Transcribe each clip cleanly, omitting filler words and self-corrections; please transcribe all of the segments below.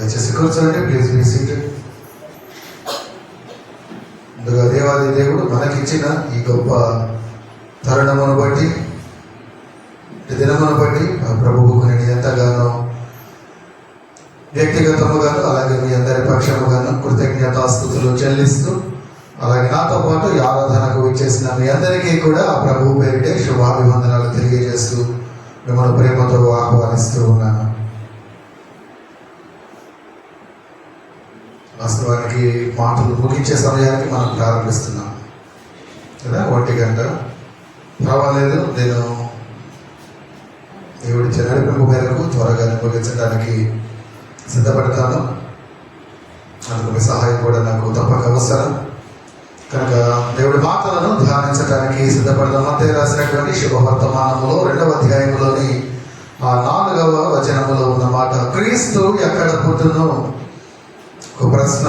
దయచేసి కూర్చోండి. Please be seated. ముందుగా దేవాది దేవుడు మనకిచ్చిన ఈ గొప్ప తరుణమును బట్టి, దినమును బట్టి ఆ ప్రభువుకు నేను ఎంతగానో వ్యక్తిగతముగాను అలాగే మీ అందరి పక్షముగాను కృతజ్ఞతాస్తుతులు చెల్లిస్తూ, అలాగే నాతో పాటు ఈ ఆరాధనకు వచ్చేసిన మీ అందరికీ కూడా ఆ ప్రభువు పేరిటే శుభాభివందనాలు తెలియజేస్తూ మిమ్మల్ని ప్రేమతో ఆహ్వానిస్తూ ఉన్నాను. వాస్తవానికి మాటలు ముగించే సమయానికి మనం ప్రారంభిస్తున్నాం కదా, 1 గంట పర్వాలేదు. నేను దేవుడి నడిపింపు మేరకు త్వరగా ముగించడానికి సిద్ధపడతాను. అందుకు మీ సహాయం కూడా నాకు తప్పక అవసరం. కనుక దేవుడి మాటలను ధ్యానించడానికి సిద్ధపడదాం. మత్తయి రాసినటువంటి శుభవర్తమానములో 2వ అధ్యాయంలోని ఆ 4వ వచనములో ఉన్న మాట, క్రీస్తు ఎక్కడ పుట్టును? ఒక ప్రశ్న.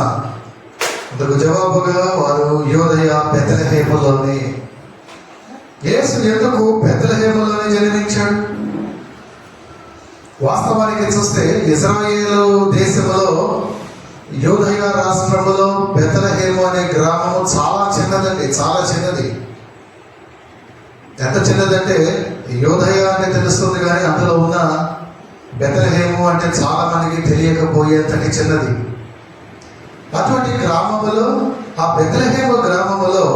అందుకు జవాబుగా వారు యోదయ బెత్లెహేములోని. యేసు ఎందుకు బెత్లెహేములోనే జన్మించాడు? వాస్తవానికి చూస్తే ఇశ్రాయేలు దేశంలో యోదయ రాష్ట్రంలో బెత్లెహేము అనే గ్రామము చాలా చిన్నదండి, చాలా చిన్నది. ఎంత చిన్నదంటే యోదయ అంటే తెలుస్తుంది, కానీ అందులో ఉన్న బెత్లెహేము అంటే చాలా మందికి తెలియకపోయేంతటి చిన్నది. అటువంటి గ్రామములో, ఆ బెత్లెహేము గ్రామములో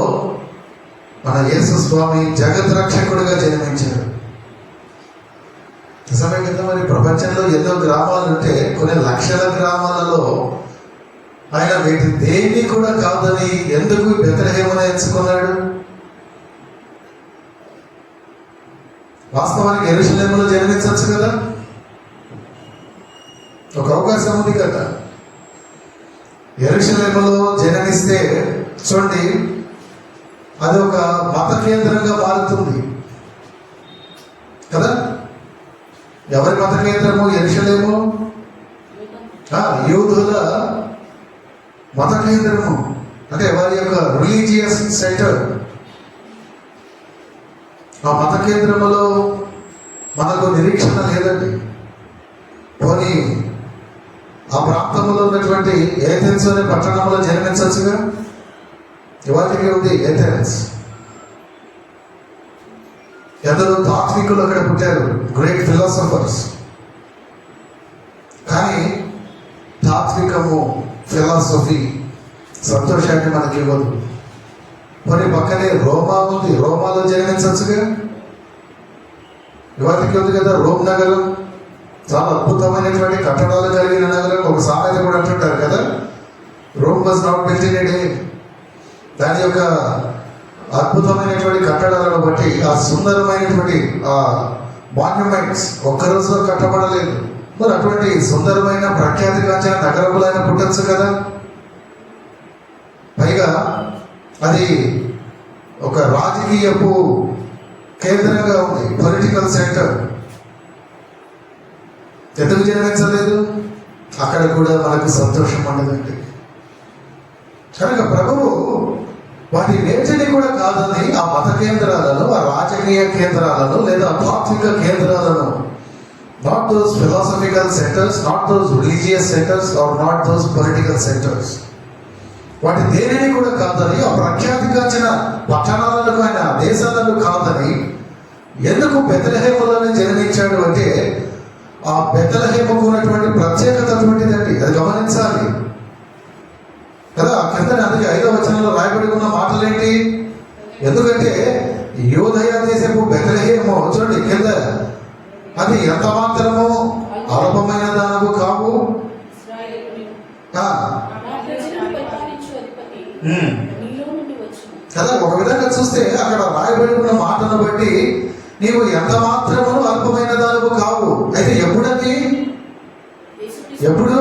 మన యేసు స్వామి జగత్ రక్షకుడిగా జన్మించాడు. నిజమే కదా. మరి ప్రపంచంలో ఎన్నో గ్రామాలు ఉంటే కొన్ని లక్షల గ్రామాలలో ఆయన వీటి దేన్ని కూడా కాదని ఎందుకు బెత్లెహేమును ఎంచుకున్నాడు? వాస్తవానికి యెరూషలేములో జన్మించవచ్చు కదా, ఒక అవకాశం ఉంది కదా. యెరూషలేములో జన్మిస్తే చూడండి, అది ఒక మత కేంద్రంగా మారుతుంది కదా. ఎవరి మత కేంద్రము యెరూషలేము? యూదుల మత కేంద్రము, అంటే వారి యొక్క రిలీజియస్ సెంటర్. ఆ మత కేంద్రములో మనకు నిరీక్షణ లేదండి. పోనీ ఆ ప్రాంతంలో ఉన్నటువంటి ఏథెన్స్ అనే పట్టణంలో జన్మించవచ్చుగా. ఇవాటికి ఉంది ఏథెన్స్. ఎందరో తాత్వికులు అక్కడ పుట్టారు, గ్రేట్ ఫిలాసఫర్స్. కానీ తాత్వికము, ఫిలాసఫీ సంతోషాన్ని మనకి ఇవ్వదు. మరి పక్కనే రోమా ఉంది, రోమాలో జన్మించవచ్చుగా. ఇవాటికి ఉంది కదా రోమ్ నగరం, చాలా అద్భుతమైనటువంటి కట్టడాలు కలిగిన నగరం. ఒక సామెత కూడా అంటుంటారు కదా, Rome was not built in a day. దాని యొక్క అద్భుతమైనటువంటి కట్టడాలను బట్టి, ఆ సుందరమైనటువంటి ఆ మాన్యుమెంట్స్ ఒక్కరోజులో కట్టబడలేదు. మరి అటువంటి సుందరమైన ప్రఖ్యాతిగాంచిన నగరంలో ఆయన పుట్టచ్చు కదా. పైగా అది ఒక రాజకీయపు కేంద్రంగా ఉంది, పొలిటికల్ సెంటర్. ఎందుకు జన్మించలేదు? అక్కడ కూడా మనకు సంతోషం ఉండదండి. కనుక ప్రభువు వాటి నేటిని కూడా కాదని ఆ మత కేంద్రాలను, ఆ రాజకీయ కేంద్రాలను లేదా తాత్విక కేంద్రాలను, not those philosophical centres, not those religious centres or not those political centres, వాటి దేనిని కూడా కాదని, ఆ ప్రఖ్యాతిగాంచిన పట్టణాలను ఆయన దేశాలను కాదని ఎందుకు బెత్లెహేములోనే జన్మించాడు అంటే, ఆ బెత్లెహేముకు ఉన్నటువంటి ప్రత్యేకత అటువంటిదండి. అది గమనించాలి కదా. కింద అందుకే 5వ వచనంలో రాయబడి ఉన్న మాటలేంటి? ఎందుకంటే యోదయ దేశపు బెత్లెహేము చూడండి కింద, అది ఎంత మాత్రము అల్పమైన దానము కావు. కదా, ఒక విధంగా చూస్తే అక్కడ రాయబడి ఉన్న మాటను బట్టి నీవు ఎంత మాత్రము అల్పమైన దానము కావు. అయితే ఎప్పుడది? ఎప్పుడు?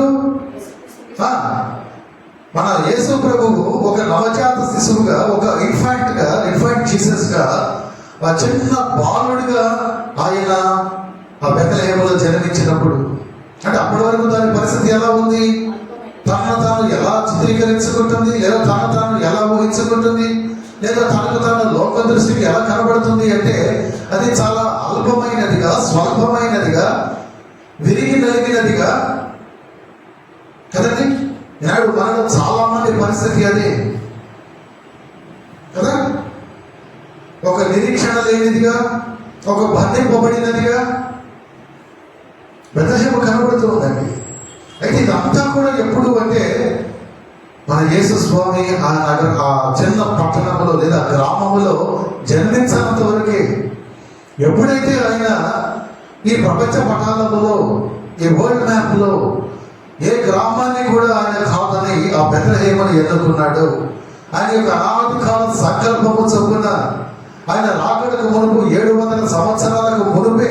మన యేసు ప్రభువు ఒక నవజాత శిశువుగా, ఒక ఇన్ఫాంట్ జీసస్ గా, ఆ చిన్న బాలుడిగా ఆయన ఆ బెత్లెహేములో జన్మించినప్పుడు, అంటే అప్పటి వరకు దాని పరిస్థితి ఎలా ఉంది? తనను తాను ఎలా చిత్రీకరించుకుంటుంది, లేదా తనను తాను ఎలా ఊహించుకుంటుంది, లేదా తనకు తాను లోక దృష్టికి ఎలా కనబడుతుంది అంటే అది చాలా అల్పమైనదిగా, స్వల్పమైనదిగా, విరిగి నలిగినదిగా, ఈనాడు మనలో చాలా మంది పరిస్థితి అదే కదా. ఒక నిరీక్షణ లేనిదిగా, ఒక బంధింపబడినదిగా బెత్లెహేము కనబడుతూ ఉందండి. అయితే ఇదంతా కూడా ఎప్పుడు అంటే మన యేసు స్వామి ఆ చిన్న పట్టణంలో లేదా గ్రామంలో జన్మించినంత వరకే. ఎప్పుడైతే ఆయన ఈ ప్రపంచ పటాలలో, ఈ వరల్డ్ మ్యాప్లో ఏ గ్రామాన్ని కూడా ఆయన కాదని ఆ బెత్లెహేమును ఎన్నుకున్నాడు. ఆయన యొక్క అనాది కాల సంకల్పము చొప్పున ఆయన రాకడకు మునుపు 700 సంవత్సరాలకు మునుపే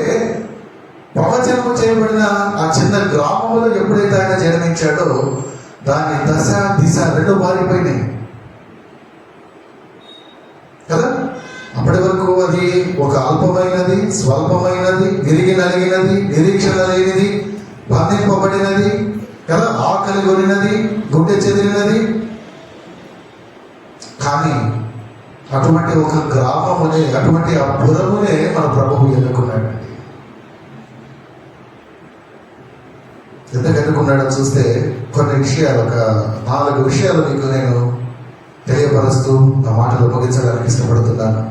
ప్రవచనము చేయబడిన ఆ చిన్న గ్రామంలో ఎప్పుడైతే ఆయన జన్మించాడో దాని దశ దిశ రెండు మారిపోయినాయి కదా. అప్పటి వరకు అది ఒక అల్పమైనది, స్వల్పమైనది, విరిగి నలిగినది, నిరీక్షణ లేనిది, బంధింపబడినది కదా, ఆకలి కొనినది, గుండె చెదిరినది. కానీ అటువంటి ఒక గ్రామమునే, అటువంటి ఆ పురమునే మన ప్రభువు ఎన్నుకున్నాడండి. ఎందుకు ఎన్నుకున్నాడో చూస్తే కొన్ని విషయాలు, ఒక 4 విషయాలు మీకు నేను తెలియపరుస్తూ నా మాటలు ముగించడానికి ఇష్టపడుతున్నాను.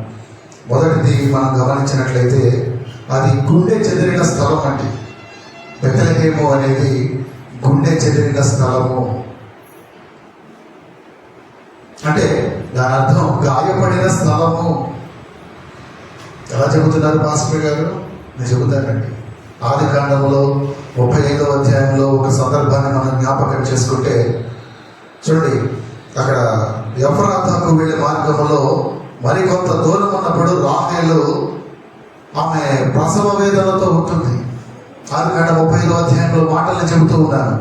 మొదటిది మనం గమనించినట్లయితే అది గుండె చెదిరిన స్థలం అండి. బెత్లెహేము అనేది గుండె చెదిరిన స్థలము అంటే దాని అర్థం గాయపడిన స్థలము. ఎలా చెబుతున్నారు పాస్టర్ గారు? నేను చెబుతానండి. ఆదికాండములో 35వ అధ్యాయంలో ఒక సందర్భాన్ని మనం జ్ఞాపకం చేసుకుంటే చూడండి, అక్కడ ఎఫ్రాతాకు వెళ్ళే మార్గంలో మరికొంత దూరం ఉన్నప్పుడు రాహేలు ఆమె ప్రసవ వేదనతో ఉంటుంది. ఆదికాండ 35వ అధ్యాయంలో మాటల్ని చెబుతూ ఉన్నాను.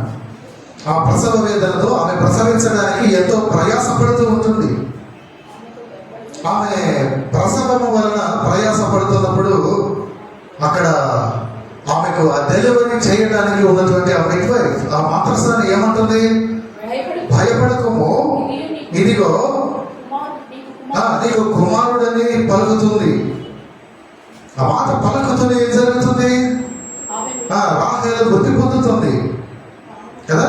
ఆ ప్రసవ వేదనతో ఆమె ప్రసవించడానికి ఎంతో ప్రయాసపడుతూ ఉంటుంది. ఆమె ప్రసవము వలన ప్రయాసపడుతున్నప్పుడు అక్కడ ఆమెకు ఆ డెలివరీ చేయడానికి ఉన్నటువంటి ఆ మిడ్వైఫ్, ఆ మాతృస్థానం ఏమంటుంది? భయపడకము, ఇదిగో నీకు కుమారుడని పలుకుతుంది. ఆ మాట పలుకుతుంది. ఏం జరుగుతుంది? రాహేలు మృతి పొందుతుంది కదా.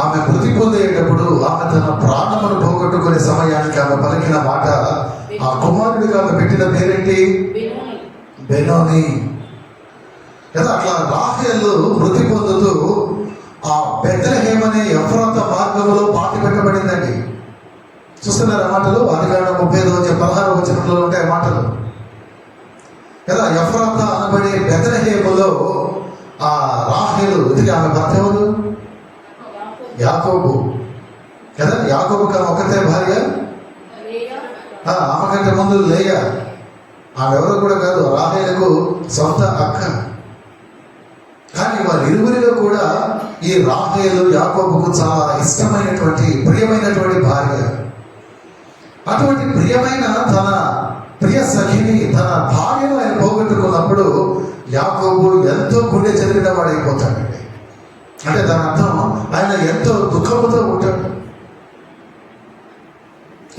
ఆమె మృతి పొందేటప్పుడు ఆమె తన ప్రాణమును పోగొట్టుకునే సమయానికి ఆమె పలికిన మాట, ఆ కుమారుడికి ఆమె పెట్టిన పేరేంటి? బెనోని కదా. అట్లా రాహేలు మృతి పొందుతూ ఆ బెత్లెహేము అనే ఎఫ్రాతా మార్గంలో పాతి పెట్టబడిందండి. చూస్తున్నారా మాటలు? ఆదికాండం 35వ 16వ వచనంలో ఉంటాయి మాటలు కదా. ఎఫ్రాతా అనబడే బెత్లెహేములో ఆ రాహేలు, ఇది ఆమె భర్త ఎవరు? యాకోబు కదా. యాకోబుకి ఆమె ఒకతే భార్య. ఆమె కంటే ముందు లేయా. ఆమె ఎవరు కూడా కాదు, రాహేలుకు సొంత అక్క. కానీ వారి ఇరువురిలో కూడా ఈ రాహేలు యాకోబుకు చాలా ఇష్టమైనటువంటి, ప్రియమైనటువంటి భార్య. అటువంటి ప్రియమైన తన ప్రియ సఖిని, తన భార్యను ఆయన పోగొట్టుకున్నప్పుడు యాకోబు ఎంతో గుండె చెదిరిన వాడైపోతాడండి. అంటే దాని అర్థం ఆయన ఎంతో దుఃఖముతో ఉంటాడు.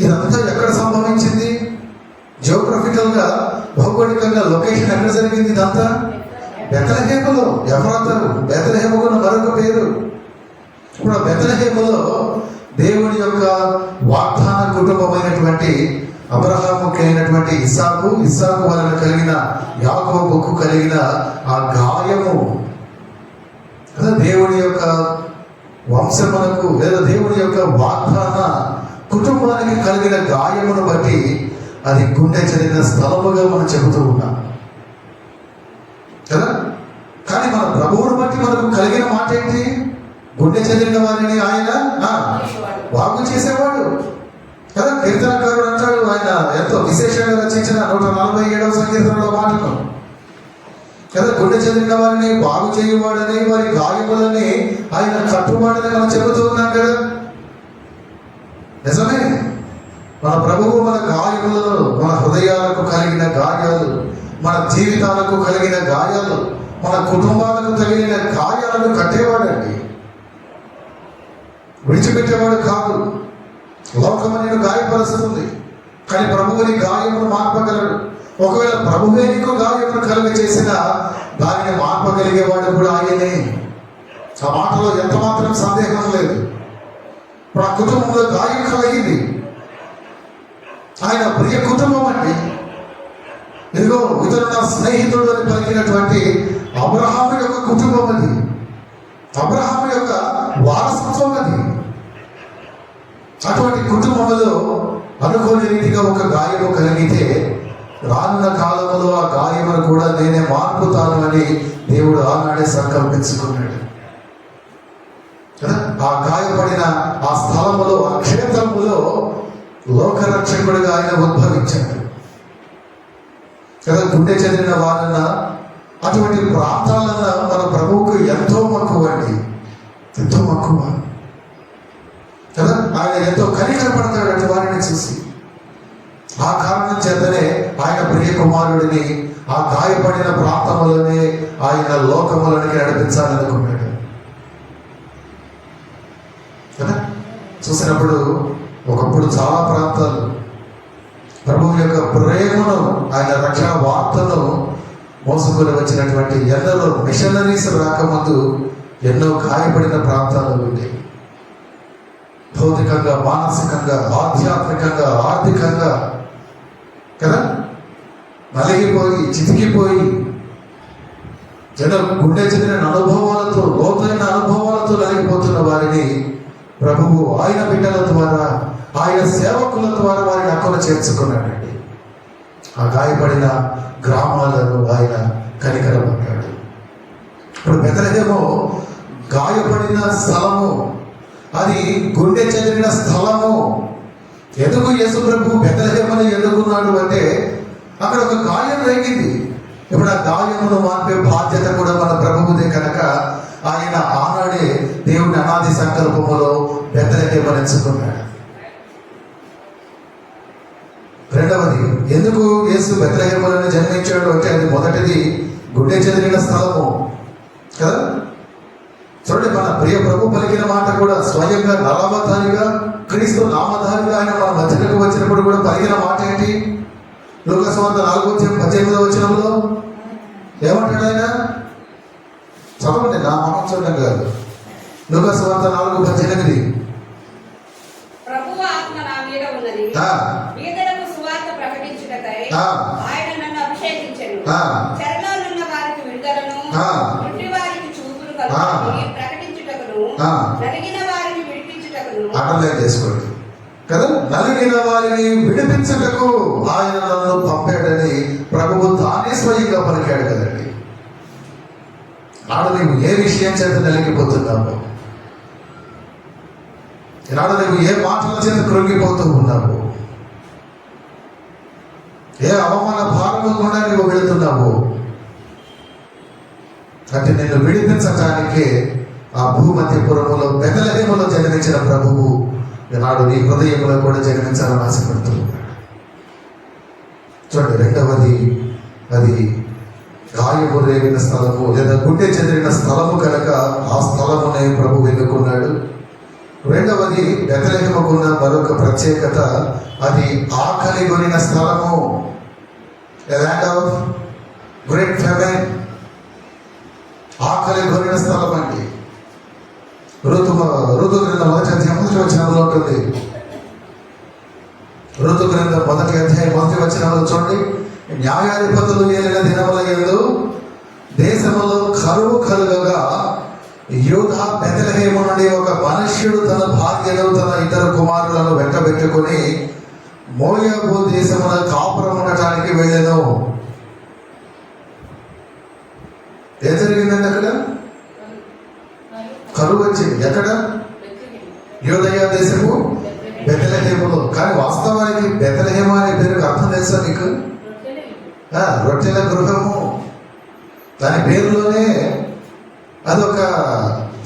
ఇదంతా ఎక్కడ సంభవించింది? జియోగ్రఫికల్ గా, భౌగోళికంగా లొకేషన్ ఎక్కడ జరిగింది? ఇదంతా బెత్లెహేములో. ఎఫ్రాతా బెత్లెహేముకు మరొక పేరు. ఇప్పుడు బెత్లెహేములో దేవుని యొక్క వాగ్దాన కుటుంబమైనటువంటి అబ్రహాముకి అయినటువంటి ఇస్సాకు వలన కలిగిన యాకోబుకు కలిగిన ఆ గాయము కదా, దేవుని యొక్క వంశమునకు లేదా దేవుని యొక్క వాగ్దాన కుటుంబానికి కలిగిన గాయమును బట్టి అది గుండె చెందిన స్థలముగా మనం చెబుతూ ఉన్నాం కదా. కానీ మన ప్రభువును బట్టి మనకు కలిగిన మాట ఏంటి? గుండె చెందిన వారిని ఆయన బాగు చేసేవాడు కదా. కీర్తనకారుడు అంటాడు, ఆయన ఎంతో విశేషంగా రచించిన 147వ సంకీర్తనలో మాటలు కదా. గుండె చెందిన వారిని బాగు చేయవాడని, వారి గాయములని ఆయన కట్టువాడని మనం చెబుతూ ఉన్నాం కదా. నిజమే, మన ప్రభువు మన గాయములను, మన హృదయాలకు కలిగిన గాయాలు, మన జీవితాలకు కలిగిన గాయాలు, మన కుటుంబాలకు కలిగిన గాయాలను కట్టేవాడండి, విడిచిపెట్టేవాడు కాదు. లోకము నేను గాయపరుస్తుంది, కానీ ప్రభువుని గాయమును మార్పగలడు. ఒకవేళ ప్రభువే నీకు గాయమును కలుగ చేసిన దానిని మార్పగలిగేవాడు కూడా ఆయనే. ఆ మాటలో ఎంత మాత్రం సందేహం లేదు. ఇప్పుడు ఆ కుటుంబంలో గాయం కలిగింది. ఆయన ప్రియ కుటుంబం అండి. ఇదిగో ఇతను నా స్నేహితుడు అని పలికినటువంటి అబ్రహాము యొక్క కుటుంబం అది, అబ్రహాము యొక్క వారసత్వం అది. అటువంటి కుటుంబంలో అనుకోని రీతిగా ఒక గాయము కలిగితే రానున్న కాలంలో ఆ గాయమును కూడా నేనే మార్పుతాను అని దేవుడు ఆనాడే సంకల్పించుకున్నాడు కదా. ఆ గాయపడిన ఆ స్థలములో, ఆ క్షేత్రములో లోకరక్షకుడిగా ఆయన ఉద్భవించాడు కదా. గుండె చెందిన వారన్న అటువంటి ప్రాంతాలన్న మన ప్రభువుకు ఎంతో మక్కువ అండి, ఎంతో మక్కువ కదా. ఆయన ఎంతో కనికరపడతాడు అటు వారిని చూసి. ఆ కారణం చేతనే ఆయన ప్రియ కుమారుడిని ఆ గాయపడిన ప్రాంతంలోనే ఆయన లోకములకి నడిపించాలనుకున్నాడు కదా. చూసినప్పుడు ఒకప్పుడు చాలా ప్రాంతాలు ప్రభువు యొక్క ప్రేమను, ఆయన రక్షణ వార్తను మోసుకొని వచ్చినటువంటి ఎందరో మిషనరీస్ రాకముందు ఎన్నో గాయపడిన ప్రాంతాలు ఉండేవి. భౌతికంగా, మానసికంగా, ఆధ్యాత్మికంగా, ఆర్థికంగా కదా నలిగిపోయి, చితికిపోయి జనం గుండె చెందిన అనుభవాలతో, లోతైన అనుభవాలతో నలిగిపోతున్న వారిని ప్రభువు ఆయన బిడ్డల ద్వారా, ఆయన సేవకుల ద్వారా వారిని అక్కడ చేర్చుకున్నాడండి. ఆ గాయపడిన గ్రామాలను ఆయన కనికరపడ్డాడు. ఇప్పుడు బెత్లెహేము గాయపడిన స్థలము, అది గుండె చెందిన స్థలము. ఎందుకు యేసు ప్రభు బెత్లెహేమును ఎన్నుకున్నాడు అంటే అక్కడ ఒక గాయం రేగింది. ఇప్పుడు ఆ గాయమును మార్పే బాధ్యత కూడా మన ప్రభువుదే కనుక ఆయన ఆనాడే దేవుని అనాది సంకల్పములో బెత్లెహేమును ఎంచుకున్నాడు. రెండవది, ఎందుకు యేసు బెత్లెహేములో జన్మించాడు అంటే అది మొదటిది గుండె చెందిన స్థలము కదా. చూడండి, మన ప్రియ ప్రభు పలికిన మాట కూడా స్వయంగా నరావతారిగా, క్రీస్తు నామధారిగా ఆయన మన మధ్యకు వచ్చినప్పుడు కూడా పలికిన మాట ఏంటి? లూకా సువార్త 4:18 ఏమంటాడు ఆయన? చదవండి, నా మనం చూడడం కాదు. లూకా సువార్త 4:18 ప్రభువు ఆత్మ నా మీద ఉన్నది, బీదలకు సువార్త ప్రకటించుటకై ఆయన నన్ను అభిషేకించెను. చెరలోనున్న వారికి విడుదలను, గుడ్డి వారికి చూపును కలుగునని ప్రకటించుటకును, నలిగిన వారిని విడిపించుటకును. అండర్లైన్ చేసుకోండి కదా. నలిగిన వారిని విడిపించుటకు ఆయన నన్ను పంపాడని ప్రభువు తానే స్వయంగా పలికాడు కదండి. నాడు నీవు ఏ విషయం చేత నలిగిపోతున్నావు? ఈనాడు నువ్వు ఏ మాటల చేత కృంగిపోతూ ఉన్నావు? ఏ అవమాన భారము కూడా నువ్వు వెళుతున్నావు? అంటే నిన్ను విడిపించటానికే ఆ భూమధ్యపురములో బెత్లెహేములో జన్మించిన ప్రభువు ఈనాడు నీ హృదయంలో కూడా జన్మించాలని ఆశపడుతూ ఉన్నాడు. చూడండి, రెండవది, అది గాయము రేగిన స్థలము లేదా గుండె చెందిన స్థలము కనుక ఆ స్థలమునే ప్రభు ఎన్నుకున్నాడు. రెండవది, బెత్లెహేముకున్న మరొక ప్రత్యేకత, అది ఆకలి కొనిన స్థలము, ల్యాండ్ ఆఫ్ గ్రేట్ ఫెమైన్. ఆకలి కొనిన స్థలం అండి. ఋతు గ్రంథం 1:1 ఉంటుంది. ఋతు గ్రంథం 1:1 చూడండి. న్యాయాధిపతులు ఏలిన దినముల యందు దేశములో కరువు కలుగగా యూదా బెత్లెహేము నుండి ఒక మనుష్యుడు తన భార్యను, తన ఇద్దరు కుమారులను వెంటబెట్టుకుని మోయాబు దేశమున కాపురం ఉండటానికి వెళ్ళెను. ఏం జరిగిందండి? అక్కడ కరువు వచ్చింది. ఎక్కడ? యూదయ దేశము బెత్లెహేములో. కానీ వాస్తవానికి బెత్లెహేము అనే పేరుకి అర్థం తెలుసా నీకు? రొట్టెల గృహము. దాని పేరులోనే అదొక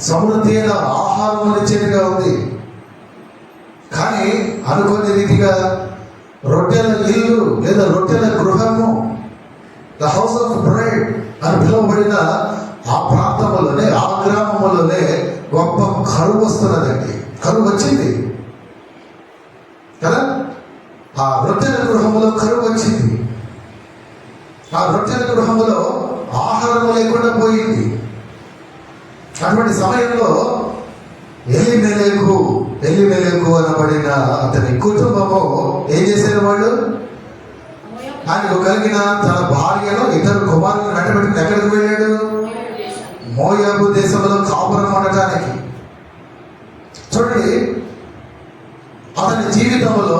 సమృద్ధి అయిన ఆహారం ఇచ్చేదిగా ఉంది. కానీ అనుకోని రీతిగా రొట్టెల ఇల్లు లేదా రొట్టెల గృహము, ద హౌస్ ఆఫ్ బ్రెడ్ అని పిలువబడిన ఆ ప్రాంతంలోనే, ఆ గ్రామంలోనే గొప్ప కరువు వస్తున్నదండి. కరువు వచ్చింది కదా. ఆ రొట్టెల గృహములో కరువు వచ్చింది. ఆ రొట్టెల గృహములో ఆహారం లేకుండా పోయింది. అటువంటి సమయంలో ఎలీమెలెకు ఎలిమెలెకు అనబడిన అతని కుటుంబము ఏం చేశారు? వాళ్ళు ఆయనకు కలిగిన తన భార్యను ఇద్దరు కుమారులను వెంటబెట్టుకుని ఎక్కడికి వెళ్ళాడు? మోయాబు దేశంలో కాపురం ఉండటానికి. చూడండి, అతని జీవితంలో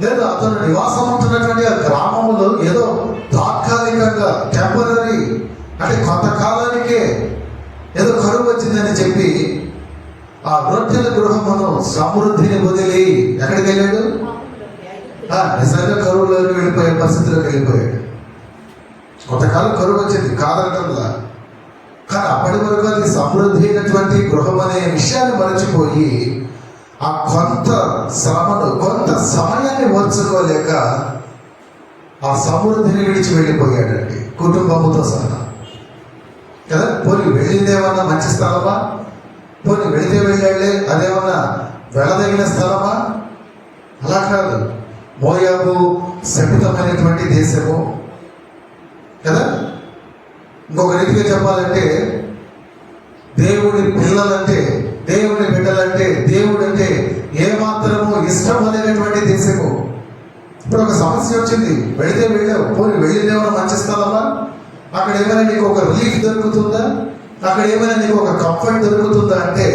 లేదా అతను నివాసం ఉంటున్నటువంటి ఆ గ్రామంలో ఏదో తాత్కాలికంగా టెంపరీ, అంటే కొంతకాలానికే ఏదో కరువు వచ్చిందని చెప్పి ఆ రొట్టెల గృహమును సమృద్ధిని వదిలి ఎక్కడికి వెళ్ళాడు? నిజంగా కరువులోకి వెళ్ళిపోయే పరిస్థితిలోకి వెళ్ళిపోయాడు. కొంతకాలం కరువు వచ్చింది కాదనటంలా, కానీ అప్పటి వరకు అది సమృద్ధి అయినటువంటి గృహం అనే విషయాన్ని మరచిపోయి ఆ కొంత శ్రమను, కొంత సమయాన్ని ఓర్చుకోలేక ఆ సమృద్ధిని విడిచి వెళ్ళిపోయాడండి, కుటుంబముతో సహా కదా. పోనీ వెళ్ళిందేమన్నా మంచి స్థలమా? పోనీ వెళితే వెళ్ళాడులే, అదేమన్నా వెళ్ళదగిన స్థలమా? అలా కాదు. మోయాబు శపితమైనటువంటి దేశము కదా. ఇంకొక రీతిగా చెప్పాలంటే దేవుడి పిల్లలంటే, దేవుడి బిడ్డలంటే, దేవుడు అంటే ఏమాత్రము ఇష్టం అనేటువంటి దేశము. ఇప్పుడు ఒక సమస్య వచ్చింది, వెళితే వెళ్ళావు, పోనీ వెళ్ళిందేమన్నా మంచి స్థలమా? అక్కడ ఏమైనా నీకు ఒక రిలీఫ్ దొరుకుతుందా? అక్కడ ఏమైనా నీకు ఒక కంఫర్ట్ దొరుకుతుందా? అంటే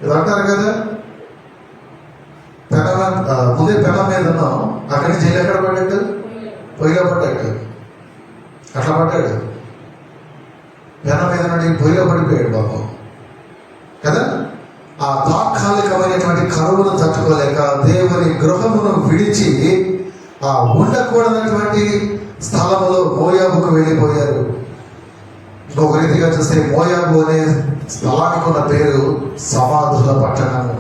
ఇది అంటారు కదా, ముందే పెనం మీద ఉన్నాం, అక్కడి నుంచి ఎక్కడ పడ్డాడు? పొయ్యిలో పడ్డాడు. అట్లా పడ్డాడు, పెనం మీద నుండి పొయ్యిలో పడిపోయాడు బాబు కదా. ఆ తాత్కాలికమైనటువంటి కరువును తట్టుకోలేక దేవుని గృహమును విడిచి ఆ ఉండకూడనటువంటి స్థలములో మోయాబుకు వెళ్ళిపోయారు. ఇంకొక రీతిగా చూస్తే మోయాబు అనే స్థలానికి ఉన్న పేరు సమాధుల పట్టణము.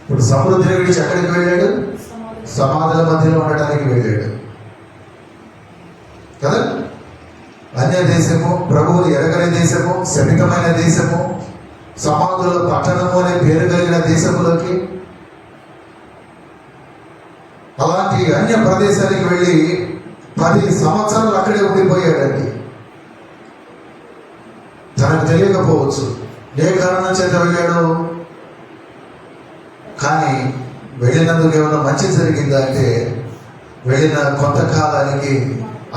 ఇప్పుడు సమృద్ధిని విడిచి ఎక్కడికి వెళ్ళాడు? సమాధుల మధ్యలో ఉండటానికి వెళ్ళాడు కదా. అన్య దేశము, ప్రభువులు ఎరగని దేశము, శపితమైన దేశము, సమాధుల పట్టణము అనే పేరు కలిగిన దేశములోకి, అలాంటి అన్య ప్రదేశానికి వెళ్ళి 10 సంవత్సరాలు అక్కడే ఉండిపోయాడండి. తనకు తెలియకపోవచ్చు ఏ కారణం చేత వెళ్ళాడు, కానీ వెళ్ళినందుకు ఏమైనా మంచి జరిగిందా అంటే వెళ్ళిన కొంతకాలానికి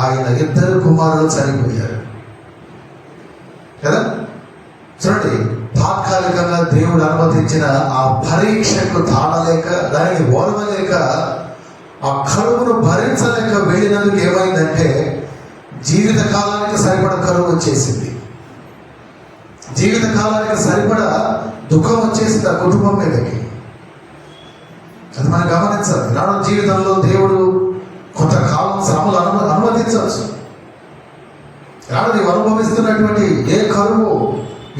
ఆయన 2 కుమారులు చనిపోయారు కదా. చూడండి, తాత్కాలికంగా దేవుడు అనుమతించిన ఆ పరీక్షకు తాళలేక, దానిని ఓర్వలేక, ఆ కరువును భరించలేక వెళ్ళినందుకు ఏమైందంటే జీవిత కాలానికి సరిపడ కరువు వచ్చేసింది, జీవిత కాలానికి సరిపడ దుఃఖం వచ్చేసింది ఆ కుటుంబం మీదకి. అది మనం గమనించాలి. నాడు జీవితంలో దేవుడు కొంతకాలం శ్రమలు అనుమతించవచ్చు. నాడు నీవు అనుభవిస్తున్నటువంటి ఏ కరువు,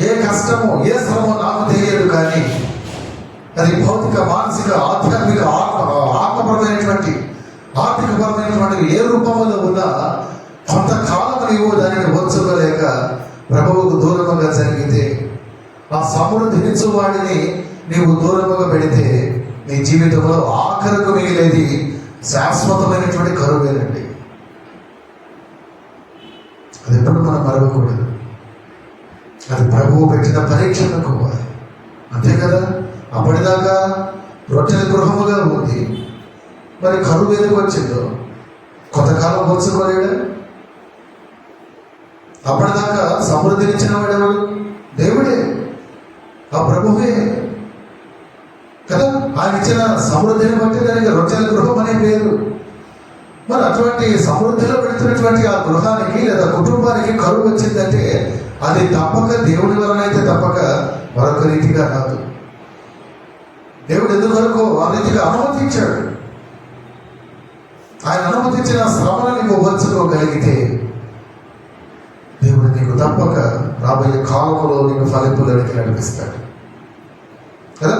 ఏ కష్టము, ఏ శ్రమో నాకు తెలియదు, కానీ అది భౌతిక, మానసిక, ఆధ్యాత్మిక, ఆత్మపరమైనటువంటి, ఆర్థికపరమైనటువంటి ఏ రూపంలో ఉన్నా కొంతకాలం నీవు దానిని ఓర్చుకోలేక ప్రభువుకు దూరముగా జరిగితే, ఆ సమృద్ధినిచ్చు వాడిని నీవు దూరముగా పెడితే నీ జీవితంలో ఆఖరకు మిగిలేది శాశ్వతమైనటువంటి కరువేనండి. అది ఎప్పుడు మనం మరవకూడదు. అది ప్రభువు పెట్టిన పరీక్షలకు అంతే కదా. అప్పటిదాకా రొట్టెల గృహముగా ఉంది, మరి కరువు ఎందుకు వచ్చిందో కొంతకాలం పోల్చుకోలేడా? అప్పటిదాకా సమృద్ధినిచ్చిన వాడెవడు? దేవుడే, ఆ ప్రభువే కదా. ఆయన ఇచ్చిన సమృద్ధిని బట్టి దానికి రొట్టెల గృహం అనే పేరు. మరి అటువంటి సమృద్ధిలో పెడుతున్నటువంటి ఆ గృహానికి లేదా కుటుంబానికి కరువు వచ్చిందంటే అది తప్పక దేవుడి వలన అయితే తప్పక మరొక రీతిగా కాదు. దేవుడు ఎందుకొరకు ఆ రీతిగా అనుమతించాడు. ఆయన అనుమతించిన శ్రమను నీకు ఓర్చుకోగలిగితే దేవుడు నీకు తప్పక రాబోయే కాలంలో నీకు ఫలింపులోనికి నడిపిస్తాడు కదా.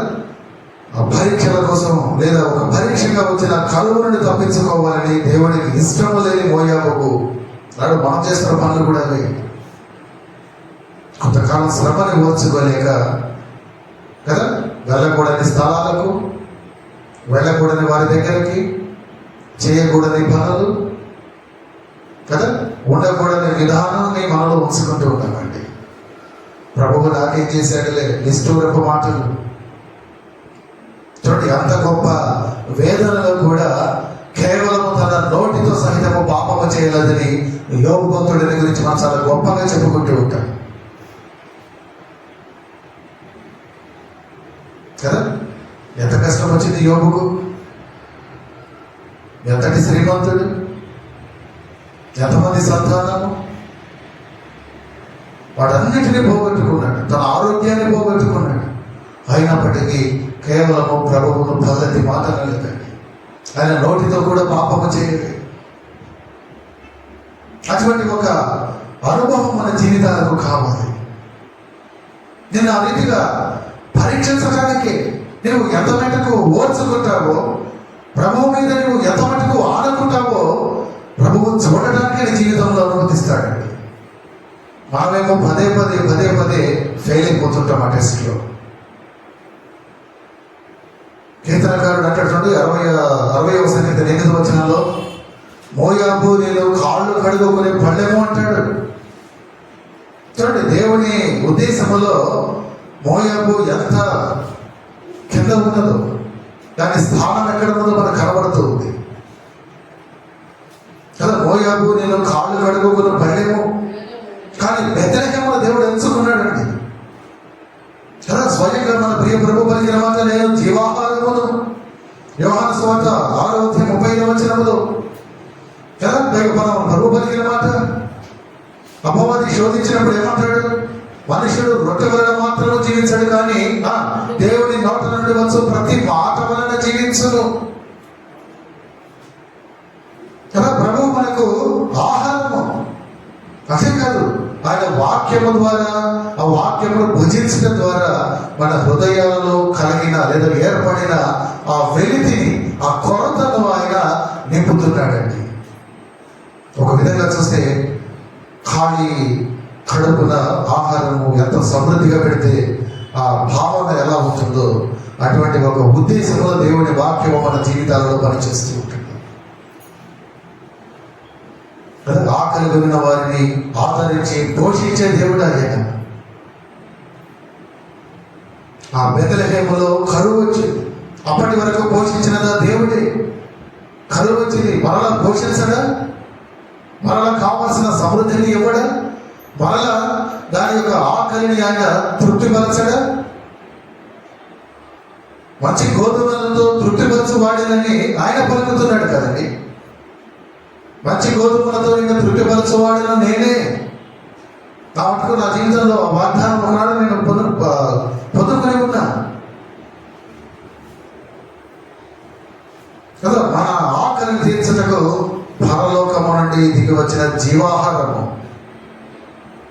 ఆ పరీక్షల కోసం లేదా ఒక పరీక్షగా వచ్చిన కరువు నుండి తప్పించుకోవాలని దేవుడికి ఇష్టము లేని మోయాబుకు నాడు మనం చేస్తున్న పనులు కూడా అవి. కొంతకాలం శ్రమని ఓర్చుకోలేక కదా, వెళ్ళకూడని స్థలాలకు, వెళ్ళకూడని వారి దగ్గరికి, చేయకూడని పనులు కదా, ఉండకూడని విధానాన్ని మనలో ఉంచుకుంటూ ఉంటామండి. ప్రభువు నాకేం చేశాడులే నిష్ఠూరపు మాటలు, చూడండి, అంత గొప్ప వేదనలో కూడా కేవలం తన నోటితో సహితము పాపము చేయలేదని యోబు భక్తుడిని గురించి మనం చాలా గొప్పగా చెప్పుకుంటూ ఉంటాం కదా. ఎంత కష్టం వచ్చింది యోబుకు, ఎంతటి శ్రీమంతుడు, ఎంతమంది సంతానము, వాటన్నిటినీ పోగొట్టుకున్నాడు, తన ఆరోగ్యాన్ని పోగొట్టుకున్నాడు. అయినప్పటికీ కేవలము ప్రభువును పద్ధతి మాట్లాడలేదండి. ఆయన నోటితో కూడా పాపము చేయలేదు. అటువంటి ఒక అనుభవం మన జీవితాలకు కావాలి. నేను ఆ రీతిగా పరీక్షించడానికి నువ్వు ఎంత మటుకు ఓర్చుకుంటావో, ప్రభువు మీద నువ్వు ఎంత మటుకు ఆడుకుంటావో ప్రభువు చూడడానికి నీ జీవితంలో అనుమతిస్తాడండి. మనమేమో పదే పదే ఫెయిల్ అయిపోతుంటాం ఆ టెస్ట్లో. కీర్తనకారుడు అంటాడు చూడండి, 60వ సంగీతం 8వ వచనంలో, మోయాబు నేను కాళ్ళు కడుగుకునే పళ్ళెము అంటాడు. చూడండి, దేవుని ఉద్దేశములో మోయాబు ఎంత కింద ఉన్నదో, దాని స్థానం ఎక్కడ ఉన్నదో మనకు కనబడుతూ ఉంది కదా. మోయాబు నేను కాళ్ళు కడుగుకున్న పళ్ళెము, కానీ బెత్లెహేములో దేవుడు ఎంచుకున్నాడండి కదా. స్వయంగా మన ప్రియ ప్రభు పలికిన మాట, నేను జీవాహారమును, యోహాను సువార్త 6:35 వచనములో కదా. మనం ప్రభు పలికిన మాట, అపవాది శోధించినప్పుడు ఏమంటాడు, మనుషుడు రొట్టె వలన మాత్రం జీవించాడు, కానీ దేవుని నోట నుండి వచ్చు ప్రతి మాట వలన జీవించును కదా. ప్రభువు మనకు ఆహారము, అదే కాదు, ఆయన వాక్యము ద్వారా, ఆ వాక్యమును భుజించడం ద్వారా మన హృదయాలలో కలిగిన లేదా ఏర్పడిన ఆ వెలితిని, ఆ కొరతను ఆయన నింపుతున్నాడండి. ఒక విధంగా చూస్తే ఖాళీ కడుపున ఆహారము ఎంత సమృద్ధిగా పెడితే ఆ భావన ఎలా ఉంటుందో, అటువంటి ఒక ఉద్దేశంలో దేవుని వాక్యము మన జీవితాలలో పనిచేస్తూ ఉంటుంది. ఆకలి కలిగిన వారిని ఆదరించి పోషించే దేవుడు ఆయన. ఆ బెత్లెహేములో కరువు వచ్చింది, అప్పటి వరకు పోషించినదా దేవుడే. కరువు వచ్చింది, మరలా పోషించడా, మరలా కావాల్సిన సమృద్ధిని ఇవ్వడా, మరలా దాని యొక్క ఆకలిని ఆయన తృప్తిపరచడా. మంచి గోధుమలతో తృప్తిపరచు వాడినని ఆయన పలుకుతున్నాడు కదండి. మంచి గోధుమలతో ఇంకా తృప్తిపరచువాడను నేనే. కాబట్టి నా జీవితంలో ఆ వాగ్దానం ఒకనాడు నేను పొందుకుని ఉన్నా కదా. మన ఆకలిని తీర్చటకు పరలోకము నుండి దిగి వచ్చిన జీవాహారము.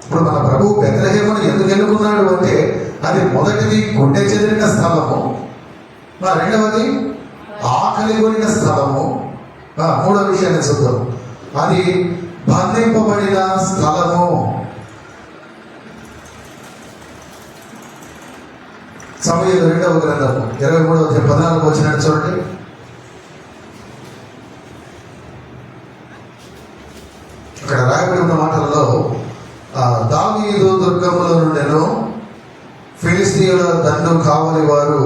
ఇప్పుడు మన ప్రభు బెత్లెహేమును ఎందుకు ఎన్నుకున్నాడు అంటే, అది మొదటిది గుండె చెదిరిన స్థలము, రెండవది ఆకలి కొనిన స్థలము, మూడో విషయాన్ని చూద్దాం, అది బంధింపబడిన స్థలము. సమూయేలు 2వ గ్రంథము 23:14 వచ్చినట్టు చూడండి. అక్కడ రాయబడి ఉన్న మాటల్లో, దావీదు దుర్గములో నుండెను, ఫిలిస్తీయుల దండు కావలి వారు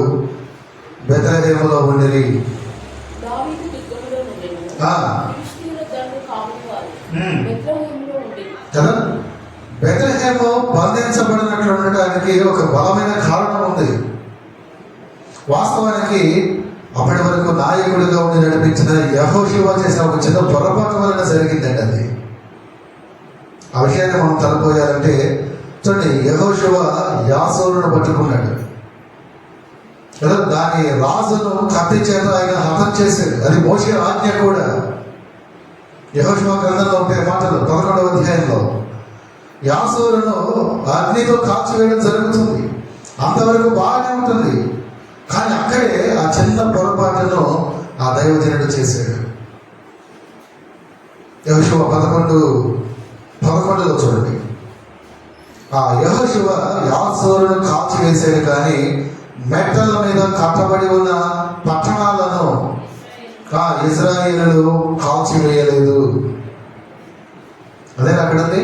బెత్లెహేములో ఉండిరి. కదా, బెత్లెహేము బంధించబడినట్లు ఉండటానికి ఒక బలమైన కారణం ఉంది. వాస్తవానికి అప్పటి వరకు నాయకుడిగా ఉండి నడిపించిన యెహోషువ చేసిన ఒక చిన్న పొరపాటు వలన జరిగిందండి అది. ఆ విషయాన్ని మనం తలపోయాలంటే చూడండి, యెహోషువ యాసోరును పట్టుకున్నాడు కదా. దాని రాజును కత్తి చేత ఆయన హతం చేశాడు. అది మోషే ఆజ్ఞ కూడా. యెహోషువ గ్రంథంలో ఉండే మాటలు 11వ అధ్యాయంలో, యాసోరును అగ్నితో కాల్చివేయడం జరుగుతుంది. అంతవరకు బాగానే ఉంటుంది, కానీ అక్కడే ఆ చిన్న పొరపాటును ఆ దైవజనుడు చేశాడు. యెహోషువ 11:11 చూడండి. ఆ యెహోషువ యాసోరును కాల్చివేశాడు, కానీ మెట్టల మీద కట్టబడి ఉన్న పట్టణాలను ఇశ్రాయేలు కాల్చివేయలేదు. అదే అక్కడ ఉంది,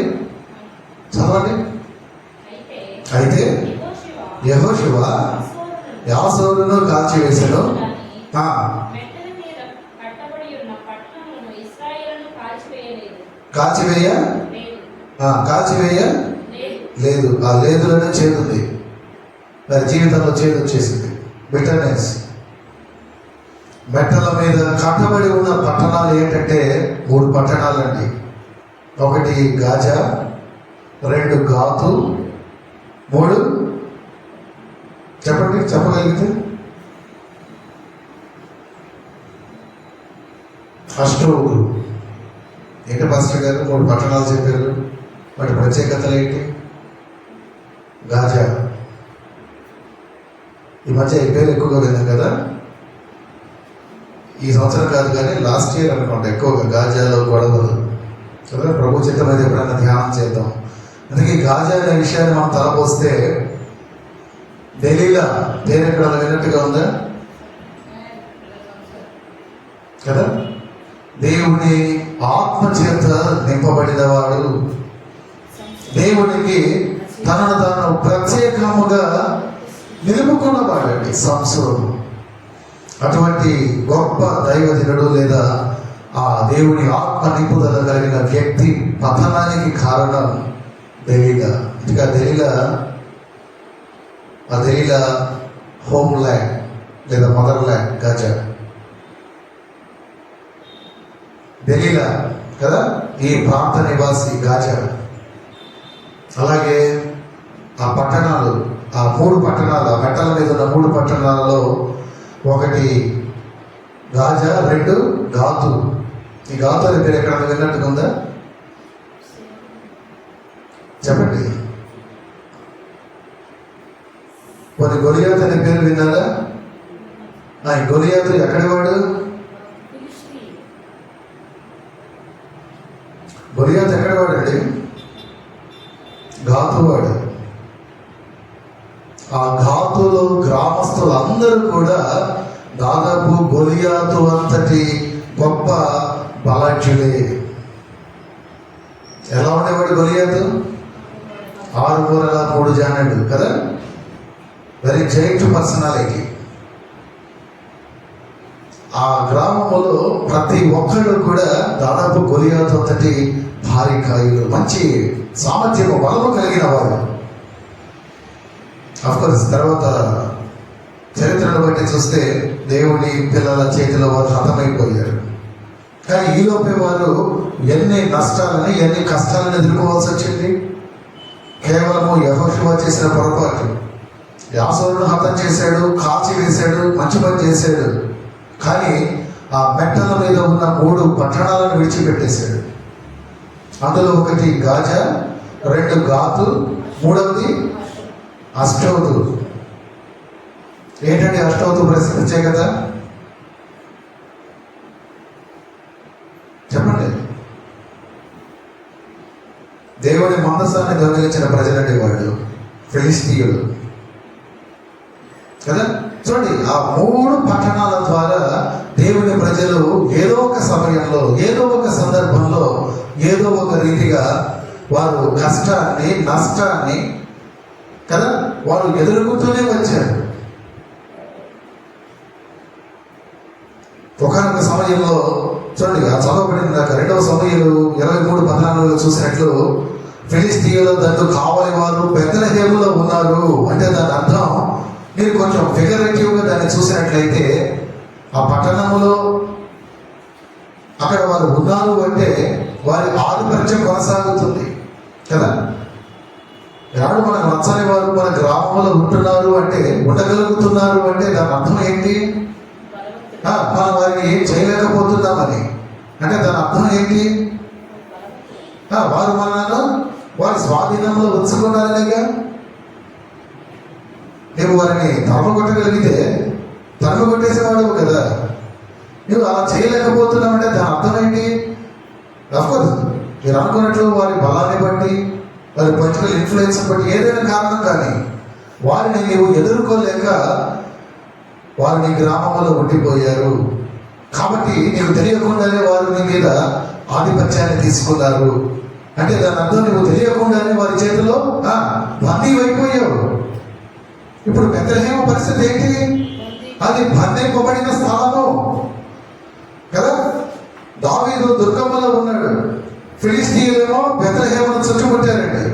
చదవండి. అయితే యెహోషువ యాసోరును కాల్చివేసెను. మెట్టల మీద కట్టబడి ఉన్న పట్టణమును ఇశ్రాయేలును కాల్చివేయలేదు. కాల్చివేయ లేదు. కాల్చివేయ లేదు. లేదు. ఆ లేదులోనే చేదుంది. మరి జీవితంలో చేదు వచ్చేసింది, బిటర్నెస్. మెట్టల మీద కట్టబడి ఉన్న పట్టణాలు ఏంటంటే 3 పట్టణాలండి. 1 గాజా, 2 గాతు, 3 చెప్పండి, చెప్పగలిగితే అష్టోగురు. ఏంటి పాస్టర్ గారు 3 పట్టణాలు చెప్పారు, వాటి ప్రత్యేకతలు ఏంటి? గాజా, ఈ మధ్య ఈ పేరు ఎక్కువగా విన్నాం కదా. ఈ సంవత్సరం కాదు కానీ లాస్ట్ ఇయర్ అనుకోండి ఎక్కువగా గాజాలో గొడవలు కదా. ప్రభు చిత్తం అయితే ఎప్పుడైనా ధ్యానం చేద్దాం. అందుకే గాజా అనే విషయాన్ని మనం తలపోస్తే ఢిల్లీలో పేరు ఎక్కడ విన్నట్టుగా ఉందా కదా. దేవుని ఆత్మ చేత నింపబడిన వాడు, దేవునికి తనను తాను ప్రత్యేకముగా నిలుపుకున్నవాడండి సంసోను. అటువంటి గొప్ప దైవజనుడు లేదా ఆ దేవుని ఆత్మ నింపుదల కలిగిన వ్యక్తి పతనానికి కారణం దెలీలా. ఇంకా దెలీలా హోమ్ ల్యాండ్ లేదా మదర్ ల్యాండ్ గాజా. దెలీలా కదా ఈ ప్రాంత నివాసి గాజా. అలాగే ఆ పట్టణాలు, ఆ 3 పట్టణాలు, ఆ మెట్టల మీద ఉన్న 3 పట్టణాలలో 1 గాజా, 2 గాతు. ఈ గాతు అనే పేరు ఎక్కడ విన్నట్టుగా ఉందా చెప్పండి. కొన్ని గొలియాతు అనే పేరు విన్నారా? ఈ గొలియాతు ఎక్కడి వాడు? గొలియాతు ఎక్కడి వాడండి? గాతు వాడు. ఆ ఘాతులో గ్రామస్తులందరూ కూడా దాదాపు గొలియాతు అంతటి గొప్ప బలాఢ్యులే. ఎలా ఉండేవాడు గొలియాతు? 6 మూరల 3 జానెడు కదా. Very giant personality. ఆ గ్రామంలో ప్రతి ఒక్కళ్ళు కూడా దాదాపు గొలియాతు అంతటి భారీ కాయులు, మంచి సామర్థ్యము, బలము కలిగిన వారు. అఫ్కోర్స్ తర్వాత చరిత్రను బట్టి చూస్తే దేవుని పిల్లల చేతిలో వారు హతమైపోయారు. కానీ ఈలోపే వారు ఎన్ని నష్టాలని, ఎన్ని కష్టాలను ఎదుర్కోవాల్సి వచ్చింది. కేవలము యెహోషువ చేసిన పొరపాటు. యాసోరును హతం చేశాడు, కాల్చి వేశాడు, మంచి పని చేశాడు. కానీ ఆ మెట్టల మీద ఉన్న 3 పట్టణాలను విడిచిపెట్టేశాడు. అందులో 1 గాజా, 2 గాతు, 3వది అష్టోతు. ఏంటంటే అష్టోతు ప్రత్యేకత చెప్పండి. దేవుని మందసాన్ని దొంగిలించిన ప్రజలండి వాళ్ళు, ఫిలిస్తీయులు కదా. చూడండి, ఆ 3 పట్టణాల ద్వారా దేవుని ప్రజలు ఏదో ఒక సమయంలో, ఏదో ఒక సందర్భంలో, ఏదో ఒక రీతిగా వారు కష్టాన్ని, నష్టాన్ని కదా వారు ఎదుర్కొంటూనే వచ్చారు. ఒకనొక సమయంలో చూడండి, ఆ చదవబడిన 2వ సమూయేలు 23:14 చూసినట్లు ఫిలిస్తీయుల దండు కావలి వారు బెత్లెహేములో ఉన్నారు అంటే దాని అర్థం, మీరు కొంచెం ఫిగరేటివ్గా దాన్ని చూసినట్లయితే ఆ పట్టణంలో అక్కడ వారు ఉన్నారు అంటే వారి ఆధిపత్యం కొనసాగుతుంది కదా. ఎవరు మనకు నచ్చని వారు మన గ్రామంలో ఉంటున్నారు అంటే, ఉండగలుగుతున్నారు అంటే దాని అర్థం ఏంటి? మనం వారిని ఏం చేయలేకపోతున్నామని. అంటే దాని అర్థం ఏంటి? వారు మనను వారి స్వాధీనంలో ఉంచుకున్నారనేగా. నువ్వు వారిని తరమగొట్టగలిగితే తరమగొట్టేసేవాడు కదా. నువ్వు అలా చేయలేకపోతున్నావంటే దాని అర్థం ఏంటి? అఫ్కోర్స్ మీరు అనుకున్నట్లు వారి బలాన్ని బట్టి, వారి పొలిటికల్ ఇన్ఫ్లుయెన్స్ బట్టి, ఏదైనా కారణం కానీ వారిని నీవు ఎదుర్కోలేక వారు నీ గ్రామంలో ఉండిపోయారు. కాబట్టి నీవు తెలియకుండానే వారు నీ మీద ఆధిపత్యాన్ని తీసుకున్నారు. అంటే దాని అర్థం నువ్వు తెలియకుండానే వారి చేతిలో బందీ అయిపోయావు. ఇప్పుడు బెత్లెహేము పరిస్థితి ఏంటి? అది బంధింపబడిన స్థలము కదా. దావీదు దుర్గమ్మలో ఉన్నాడు, ఫిలిస్తీయులేమో బెత్లెహేమును చుట్టుముట్టారండి.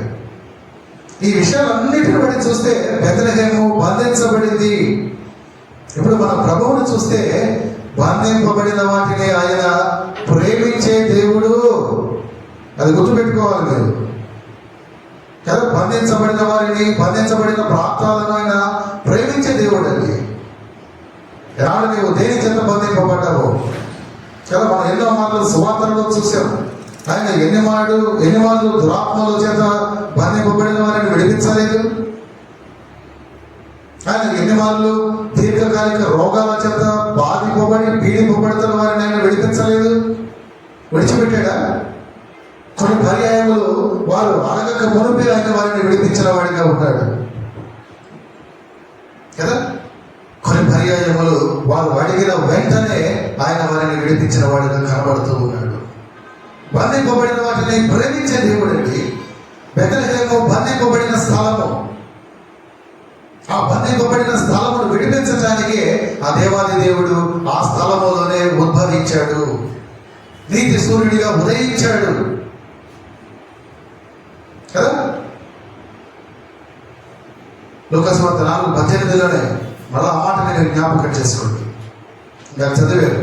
ఈ విషయాలన్నిటిని బట్టి చూస్తే బెత్లెహేము బంధించబడింది. ఇప్పుడు మన ప్రభువును చూస్తే బంధింపబడిన వాటిని ఆయన ప్రేమించే దేవుడు, అది గుర్తుపెట్టుకోవాలి మీరు కదా. బంధించబడిన వారిని, బంధించబడిన ప్రాంతాలను ఆయన ప్రేమించే దేవుడు అండి. ఎలాంటి నీవు దేని చేత బంధింపబడ్డావు కదా. మనం ఎన్నో మాటలు సువార్తలలో చూసాం. ఆయన ఎన్ని మార్లు దురాత్మల చేత బంధింపబడిన వారిని విడిపించలేదు. ఆయన ఎన్ని మార్లు దీర్ఘకాలిక రోగాల చేత బాధింపబడి పీడింపబడుతున్న వారిని ఆయన విడిపించలేదు, విడిచిపెట్టాడా? కొన్ని పర్యాయములు వారు అడగక మునిపే ఆయన వారిని విడిపించిన వాడిగా ఉన్నాడు కదా. కొన్ని పర్యాయములు వారు అడిగిన వెంటనే ఆయన వారిని విడిపించిన వాడిగా కనబడుతూ ఉన్నాడు. బంధింపబడిన వాటిని ప్రేమించే దేవుడు అండి. బెత్లెహేము బంధింపబడిన స్థలము. ఆ బంధింపబడిన స్థలమును విడిపించడానికి ఆ దేవాది దేవుడు ఆ స్థలములోనే ఉద్భవించాడు, నీతి సూర్యుడిగా ఉదయించాడు కదా. లూకాసు వార్త 4:18లోనే మళ్ళా ఆ మాట నేను జ్ఞాపకం చేసుకోండి. ఇంకా చదివారు,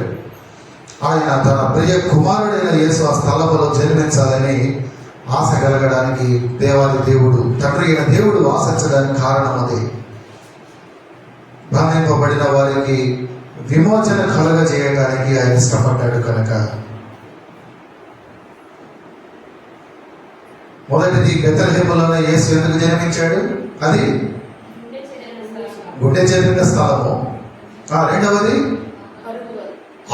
ఆయన తన ప్రియ కుమారుడైన యేసు ఆ స్థలములో జన్మించాలని ఆశ కలగడానికి దేవాది దేవుడు, తండ్రి అయిన దేవుడు ఆశించడానికి కారణం అది. బంధింపబడిన వారికి విమోచన కలుగజేయడానికి ఆయన ఇష్టపడ్డాడు కనుక. మొదటిది బెత్లెహేములోనే యేసు ఎందుకు జన్మించాడు? అది గుండె చెరిగిన స్థలము. రెండవది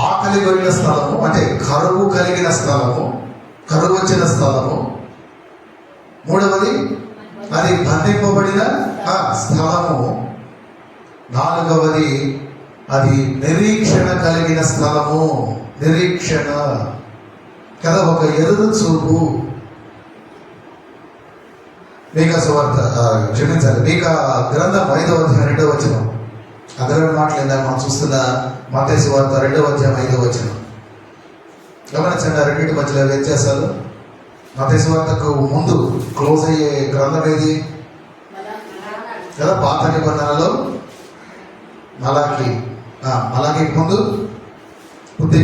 ఆకలి గొరిగిన స్థలము, అంటే కరువు కలిగిన స్థలము, కరువు వచ్చిన స్థలము. మూడవది అది బంధింపబడిన స్థలము. నాలుగవది అది నిరీక్షణ కలిగిన స్థలము. నిరీక్షణ కదా, ఒక ఎదురు చూపు. మీకా సువార్త క్షమించాలి, మీకా గ్రంథం 5వ అధ్యాయం 2వ వచనం. అందులో మాట్లాడిందా మనం చూస్తున్న మత్తయి సువార్త 2వ అధ్యాయం 5వ వచనం. గమనించండి ఆ రెండింటి మధ్యలో వ్యత్యాసాలు. మత్తయి సువార్తకు ముందు క్లోజ్ అయ్యే గ్రంథం ఏది కదా? పాత నిబంధనలో మలాకి ముందు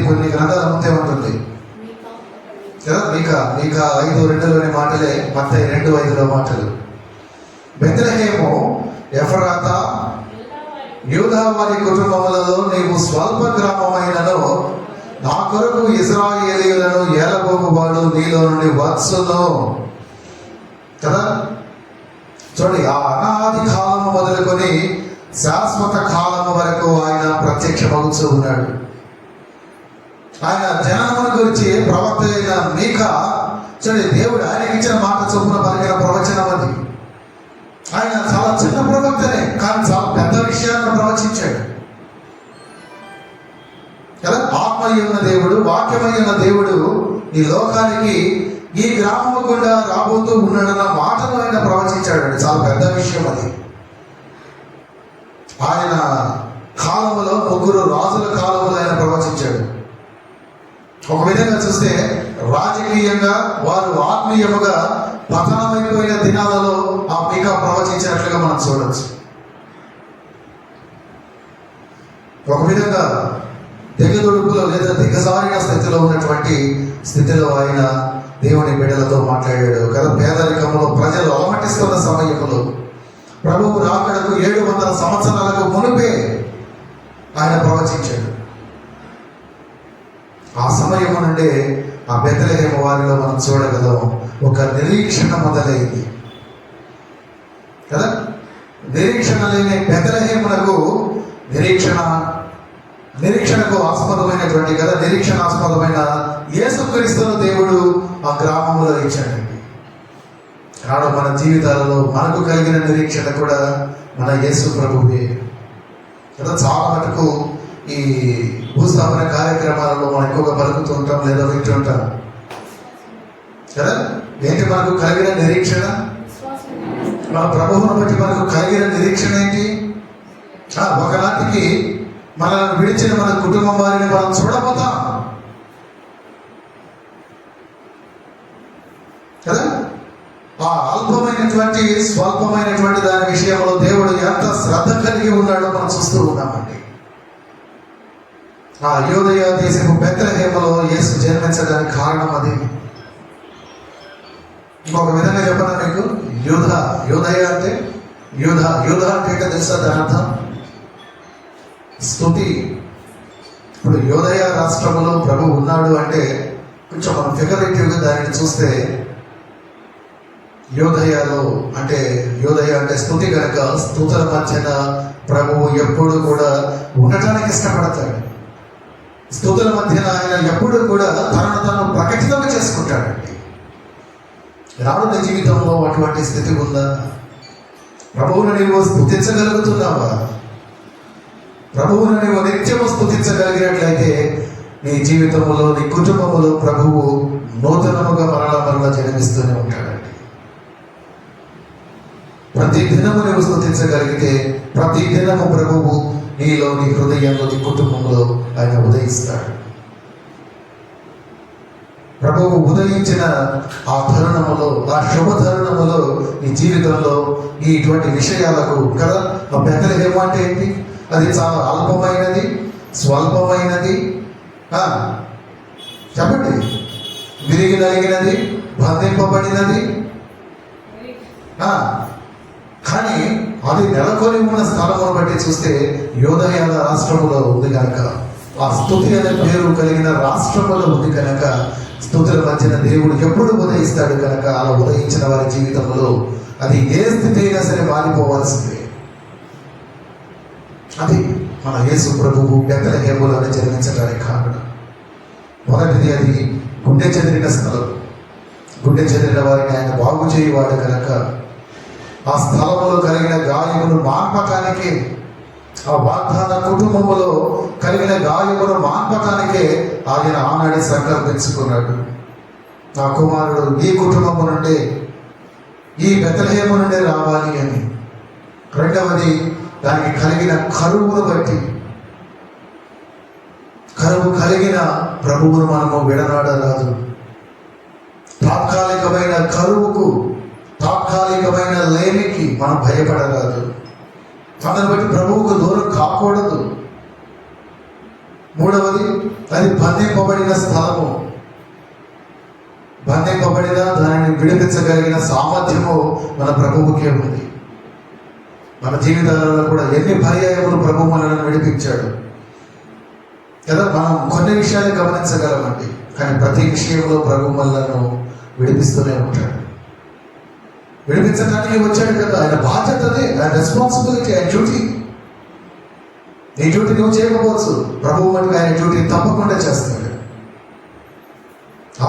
కొన్ని గ్రంథాల ముందే ఉంటుంది కదా. మీకా 5:2లోని మాటలే మత్తయి 2:5లో మాటలు. బెత్లెహేము ఎఫ్రాతా యూదా వారి కుటుంబములలో నీవు స్వల్ప గ్రామమైనను నా కొరకు ఇశ్రాయేలీయులను ఏలబోగువాడు నీలో నుండి వచ్చును కదా. చూడండి, ఆ అనాది కాలము మొదలుకొని శాశ్వత కాలము వరకు ఆయన ప్రత్యక్షమవుతూ ఉన్నాడు. ఆయన జననమును గురించి ప్రవక్త అయిన మీకా చూడండి, దేవుడు ఆయనకి ఇచ్చిన మాట చొప్పున పలికిన ప్రవచనం అది. ఆయన చాలా చిన్న ప్రవక్తనే, కానీ చాలా పెద్ద విషయాలను ప్రవచించాడు కదా. ఆత్మయ్య ఉన్న దేవుడు, వాక్యమయ్య ఉన్న దేవుడు ఈ లోకానికి ఈ గ్రామము గుండా రాబోతూ ఉన్నాడన్న మాటను ఆయన ప్రవచించాడు. చాలా పెద్ద విషయం అది. ఆయన కాలములో 3 రాజుల కాలములో ఆయన ప్రవచించాడు. ఒక విధంగా చూస్తే రాజకీయంగా వారు ఆత్మీయముగా పతనమైపోయిన దినాలలో ఆ మీకా ప్రవచించినట్లుగా మనం చూడవచ్చు. ఒక విధంగా దిగదుడుపులో లేదా దిగజారిన స్థితిలో ఉన్నటువంటి స్థితిలో ఆయన దేవుని బిడ్డలతో మాట్లాడాడు కదా. పేదరికంలో ప్రజలు అలమటిస్తున్న సమయంలో ప్రభువు రాకడకు 700 సంవత్సరాలకు మునుపే ఆయన ప్రవచించాడు. ఆ సమయం నుండే ఆ బెత్లెహేము వారిలో మనం చూడగలం ఒక నిరీక్షణ మొదలైంది కదా. నిరీక్షణ లేని బెత్లెహేమునకు నిరీక్షణకు ఆస్పదమైనటువంటి కదా, నిరీక్షణాస్పదమైన యేసుక్రీస్తును దేవుడు ఆ గ్రామంలో ఇచ్చాడండి. కాదు మన జీవితాలలో మనకు కలిగిన నిరీక్షణ కూడా మన యేసు ప్రభువే కదా. చాలా మటుకు ఈ భూస్థాపన కార్యక్రమాలలో మనం ఎక్కువగా పలుకుతూ ఉంటాం లేదా వింటూ ఉంటాం కదా. ఏంటి మనకు కలిగిన నిరీక్షణ? మన ప్రభువును బట్టి మనకు కలిగిన నిరీక్షణ ఏంటి? మనల్ని విడిచిన మన కుటుంబం వారిని మనం చూడబోతాం కదా. ఆ అల్పమైనటువంటి స్వల్పమైనటువంటి దాని విషయంలో దేవుడు ఎంత శ్రద్ధ కలిగి ఉన్నాడో మనం చూస్తూ ఉన్నామండి. ఆ యూదయ దేశపు బెత్లెహేములో యేసు జన్మించడానికి కారణం అది. ఇంకొక విధంగా చెప్పనా మీకు, యూదయ అంటే యూధ అంటే ఏంటో తెలుసా దాని అర్థం? స్తుతి. ఇప్పుడు యూదయ రాష్ట్రంలో ప్రభు ఉన్నాడు అంటే కొంచెం మనం ఫిగరేటివ్గా దానిని చూస్తే యూదయ అంటే స్తుతి కనుక స్తుతుల మధ్యన ప్రభువు ఎప్పుడు కూడా ఉండటానికి ఇష్టపడతాడు. స్తుతుల మధ్యన ఆయన ఎప్పుడు కూడా తనను తాను ప్రకటితం చేసుకుంటాడండి. రానున్న జీవితంలో అటువంటి స్థితి ఉందా? ప్రభువును నీవు స్తుతించగలుగుతున్నావా? ప్రభువును నీవు నిత్యము స్తుతించగలిగినట్లయితే నీ జీవితంలో, నీ కుటుంబంలో ప్రభువు నూతనముగా మరలా జన్మిస్తూనే ఉంటాడండి. ప్రతి దినము నువ్వు స్తుతించగలిగితే ప్రతి దినము ప్రభువు నీలో, నీ హృదయంలో, నీ కుటుంబంలో ఆయన ఉదయిస్తాడు. ప్రభువు ఉదయించిన ఆ తరుణములో, ఆ శుభ తరుణములో నీ జీవితంలో ఇటువంటి విషయాలకు కదా. ఆ బెత్లెహేము అంటే ఏంటి? అది చాలా అల్పమైనది, స్వల్పమైనది, చెప్పండి, విరిగి నలిగినది, బంధింపబడినది, కానీ అది నెలకొని ఉన్న స్థలమును బట్టి చూస్తే యూదయ రాష్ట్రములో ఉంది కనుక, ఆ స్తుతి అనే పేరు కలిగిన రాష్ట్రములో ఉంది కనుక స్తుతుల మధ్యన దేవుడు ఎప్పుడు ఉదయిస్తాడు కనుక అలా ఉదయించిన వారి జీవితంలో అది ఏ స్థితి అయినా సరే మారిపోవాల్సిందే. అది మన యేసు ప్రభువు బెత్లెహేములోనే జన్మించడానికి కారణం. మొదటిది, అది గుండె చెదిరిన స్థలం. గుండె చెదిరిన వారిని ఆయన బాగు చేయవాడు కనుక ఆ స్థలములో కలిగిన గాయమును మాన్పటానికే, ఆ వాగ్దాన కుటుంబములో కలిగిన గాయమును మాన్పటానికే ఆయన ఆనాడే సంకల్పించుకున్నాడు. నా కుమారుడు ఈ కుటుంబము నుండే, ఈ బెత్లెహేము నుండే రావాలి అని. రెండవది, దానికి కలిగిన కరువును బట్టి, కరువు కలిగిన ప్రభువును మనము విడనాడరాదు. తాత్కాలికమైన కరువుకు, తాత్కాలికమైన లేమికి మనం భయపడరాదు. అందుని బట్టి ప్రభువుకు దూరం కాకూడదు. మూడవది, అది బంధింపబడిన స్థలము. బంధింపబడిన దానిని విడిపించగలిగిన సామర్థ్యము మన ప్రభువుకే ఉంది. మన జీవితాలలో కూడా ఎన్ని పర్యాయములు ప్రభు మనల్ని విడిపించాడు కదా. మనం కొన్ని విషయాలు గమనించగలమండి, కానీ ప్రతి విషయంలో ప్రభు మనలను విడిపిస్తూనే ఉంటాడు. విడిపించడానికి వచ్చాడు కదా, ఆయన బాధ్యతనే, ఆయన రెస్పాన్సిబిలిటీ, ఆయన డ్యూటీ. నీ డ్యూటీ నువ్వు చేయకపోవచ్చు, ప్రభువు మటుకు ఆయన డ్యూటీ తప్పకుండా చేస్తాడు.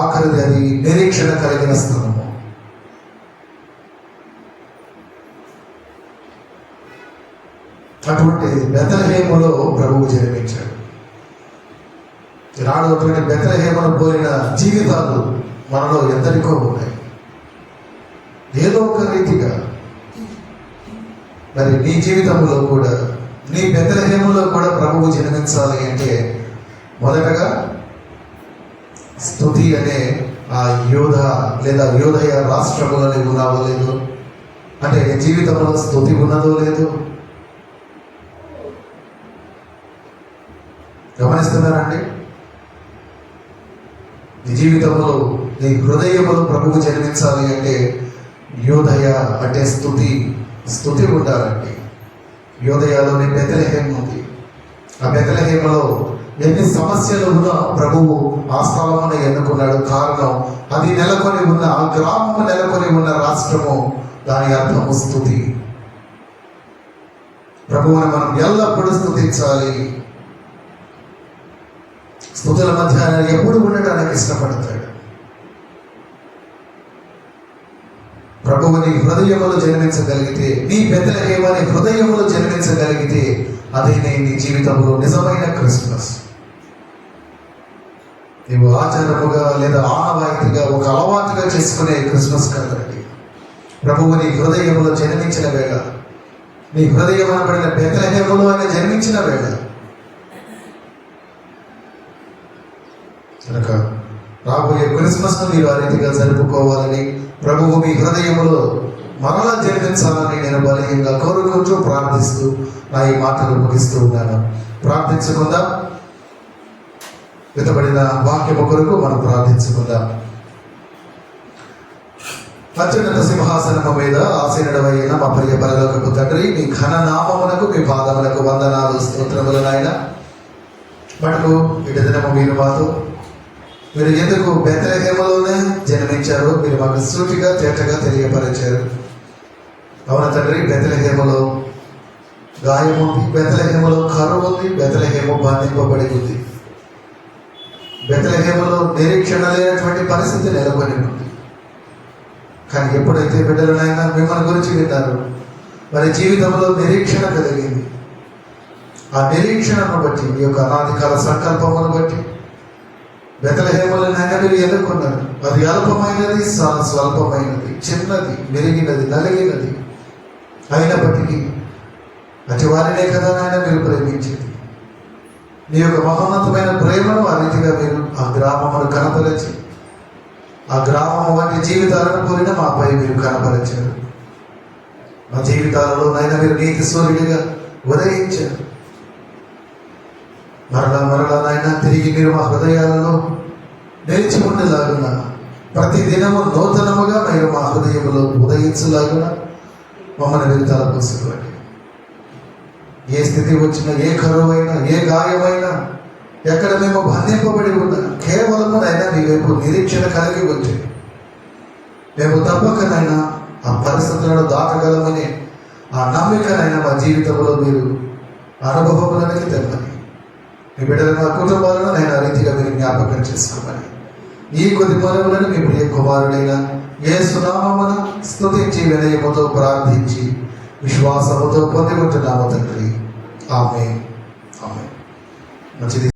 ఆఖరిది, అది నిరీక్షణ కలిగిన స్థలము. అటువంటి బెత్లెహేములో ప్రభువు జన్మించాడు. నాడు అటువంటి బెత్లెహేమును పోలిన జీవితాలు మనలో ఎందరికో ఉన్నాయి. ఏదో ఒక రీతిగా మరి నీ జీవితంలో కూడా, నీ బెత్లెహేములో కూడా ప్రభువు జన్మించాలి అంటే మొదటగా స్తుతి అనే ఆ యూదయ రాష్ట్రములో నీవు ఉన్నావో లేదు, అంటే నీ జీవితంలో స్తుతి ఉన్నదో లేదు గమనిస్తున్నారండి. నీ జీవితంలో, నీ హృదయములో ప్రభువు జన్మించాలి అంటే యూదయ అంటే స్తుతి ఉండాలండి. యూదయలోని బెత్లెహేము ఉంది. ఆ బెత్లెహేములో ఎన్ని సమస్యలు ఉన్నా ప్రభువు ఆ స్థలమును ఎన్నుకున్నాడు. కారణం, అది నెలకొని ఉన్న, ఆ గ్రామము నెలకొని ఉన్న రాష్ట్రము, దాని అర్థము స్తుతి. ప్రభువుని మనం ఎల్లప్పుడూ స్తుతించాలి. స్తుతుల మధ్య ఆయన ఎప్పుడు ఉండటానికి ఇష్టపడతాడు. ప్రభువుని హృదయములో జన్మించగలిగితే, నీ బెత్లెహేముని హృదయములో జన్మించగలిగితే అదే నీ జీవితంలో నిజమైన క్రిస్మస్. నీవు ఆచారముగా లేదా ఆనవాయితీగా ఒక అలవాటుగా చేసుకునే క్రిస్మస్ కాదండి. ప్రభువు నీ హృదయములో జన్మించిన వేళ, నీ హృదయం అనబడిన బెత్లెహేములో ఆయన జన్మించిన వేళ కనుక రాబోయే క్రిస్మస్ను మీరు ఆ రీతిగా జరుపుకోవాలని, ప్రభువు మీ హృదయంలో మరలా జన్మించాలని నేను బలీయంగా కోరుకుంటూ ప్రార్థిస్తూ నా ఈ మాటలు ముగిస్తూ ఉన్నాను. ప్రార్థించుకుందాం. విత్తబడిన వాక్యము కొరకు మనం ప్రార్థించుకుందాం. అత్యున్నత సింహాసనము మీద ఆసీనుడవైన మా ప్రియ పరలోకపు తండ్రి, మీ ఘన నామమునకు, మీ పాదములకు వందనాలు, స్తోత్రములు నాయన. మటుకు ఇటు దినము మీరు మాతో, మీరు ఎందుకు బెత్లెహేములోనే జన్మించారో మీరు మాకు సూటిగా తేటగా తెలియపరిచారు. అవున తండ్రి, బెత్లెహేములో గాయం ఉంది, బెత్లెహేములో కరువు ఉంది, బెత్లెహేము బంధింపబడి ఉంది, బెత్లెహేములో నిరీక్షణ లేనటువంటి పరిస్థితి నెలకొని ఉంది. కానీ ఎప్పుడైతే బిడ్డలనైనా మిమ్మల్ని గురించి విన్నారు, వారి జీవితంలో నిరీక్షణ కలిగింది. ఆ నిరీక్షణను బట్టి, మీ యొక్క అనాదికాల సంకల్పమును బట్టి బెత్లెహేములనైనా మీరు ఎన్నుకున్నారు. అది అల్పమైనది, స్వల్పమైనది, చిన్నది, మెరిగినది, నలిగినది అయినప్పటికీ అటు వారినే కదా నాయన మీరు ప్రేమించింది. మీ యొక్క మహోన్నతమైన ప్రేమను ఆ రీతిగా మీరు ఆ గ్రామమును కనపరచి, ఆ గ్రామం వంటి జీవితాలను కోరిన మాపై మీరు కనపరిచారు. మా జీవితాలలో నైనా మీరు నీతి సూర్యుడిగా ఉదయించారు. మరలా నాయన తిరిగి మీరు మా హృదయాలలో నిలిచి ఉండేలాగున, ప్రతి దినము నూతనముగా మీరు మా హృదయంలో ఉదయించలాగున మమ్మల్ని మీరు తలపోసుకోండి. ఏ స్థితి వచ్చినా, ఏ కరువైనా, ఏ గాయమైనా, ఎక్కడ మేము బంధింపబడి ఉన్నా కేవలము నైనా మీ వైపు నిరీక్షణ కలిగి వచ్చి మేము తప్పకనైనా ఆ పరిస్థితులను దాటగలమని ఆ నమ్మికనైనా మా జీవితంలో మీరు అనుభవములకి తెమ్మని, మీ బిడ్డల మా కుటుంబాలను నేను ఆ రీతిగా మీరు జ్ఞాపకం చేసుకోమని, ఈ కొద్ది మనవులను మీ ప్రియ కుమారుడైన యేసు నామమున స్తుతించి వినయముతో ప్రార్థించి విశ్వాసముతో పొందుకుంటున్నాము తండ్రి. ఆమేన్. ఆమేన్. మంచిది.